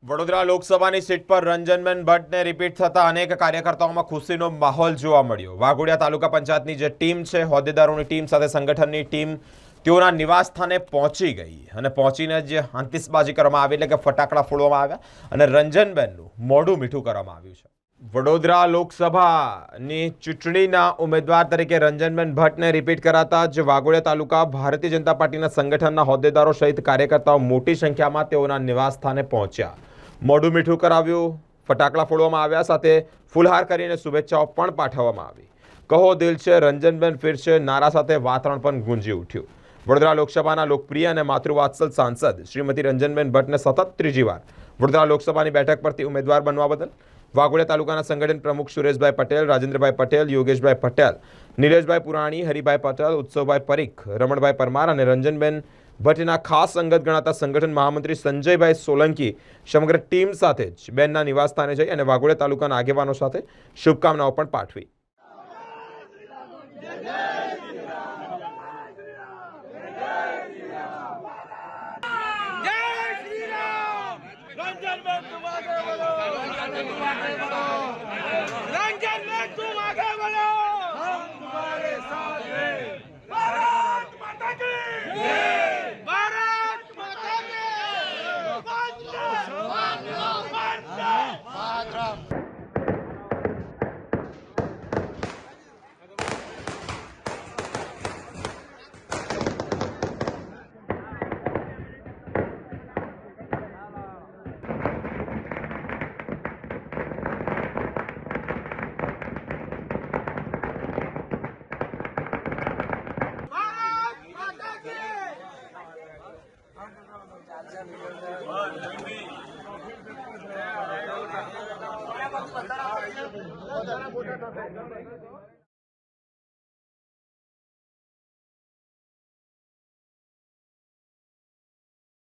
વડોદરા લોકસભાની સીટ પર રંજનબેન ભટ્ટને રિપીટ થતા અનેક કાર્યકર્તાઓમાં ખુશીનો માહોલ જોવા મળ્યો। વાઘોડિયા તાલુકા પંચાયતની જે ટીમ છે, હોદ્દેદારોની ટીમ સાથે સંગઠનની ટીમ તેઓના નિવાસ સ્થાને પહોંચી ગઈ અને પહોંચીને જ આતિશબાજી કરવામાં આવી, એટલે કે ફટાકડા ફોડવામાં આવ્યા અને રંજનબેનનું મોઢું મીઠું કરવામાં આવ્યું છે। વડોદરા લોકસભાની ચૂંટણીના ઉમેદવાર તરીકે રંજનબેન ભટ્ટને રિપીટ કરાતા જ વાઘોડિયા તાલુકા ભારતીય જનતા પાર્ટીના સંગઠનના હોદ્દેદારો સહિત કાર્યકર્તાઓ મોટી સંખ્યામાં તેઓના નિવાસ સ્થાને પહોંચ્યા, મોઢું મીઠું કરાવ્યું, ફટાકડા ફોડવામાં આવ્યા, સાથે ફૂલહાર કરીને શુભેચ્છાઓ પણ પાઠવવામાં આવી। કહો દિલ છે રંજનબેન ફિર છે નારા સાથે વાતાવરણ પણ ગુંજી ઉઠ્યું। વડોદરા લોકસભાના લોકપ્રિય અને માતૃવાત્સલ સાંસદ શ્રીમતી રંજનબેન ભટ્ટને સતત ત્રીજી વાર વડોદરા લોકસભાની બેઠક પરથી ઉમેદવાર બનવા બદલ વાઘોડિયા તાલુકાના સંગઠન પ્રમુખ સુરેશભાઈ પટેલ, રાજેન્દ્રભાઈ પટેલ, યોગેશભાઈ પટેલ, નીલેશભાઈ પુરાણી, હરિભાઈ પટેલ, ઉત્સવભાઈ પરીખ, રમણભાઈ પરમાર અને રંજનબેન ભટ્ટના ખાસ અંગત ગણાતા સંગઠન મહામંત્રી સંજયભાઈ સોલંકી સમગ્ર ટીમ સાથે જ બેનના નિવાસસ્થાને જઈ અને વાઘોડિયા તાલુકાના આગેવાનો સાથે શુભકામનાઓ પણ પાઠવી।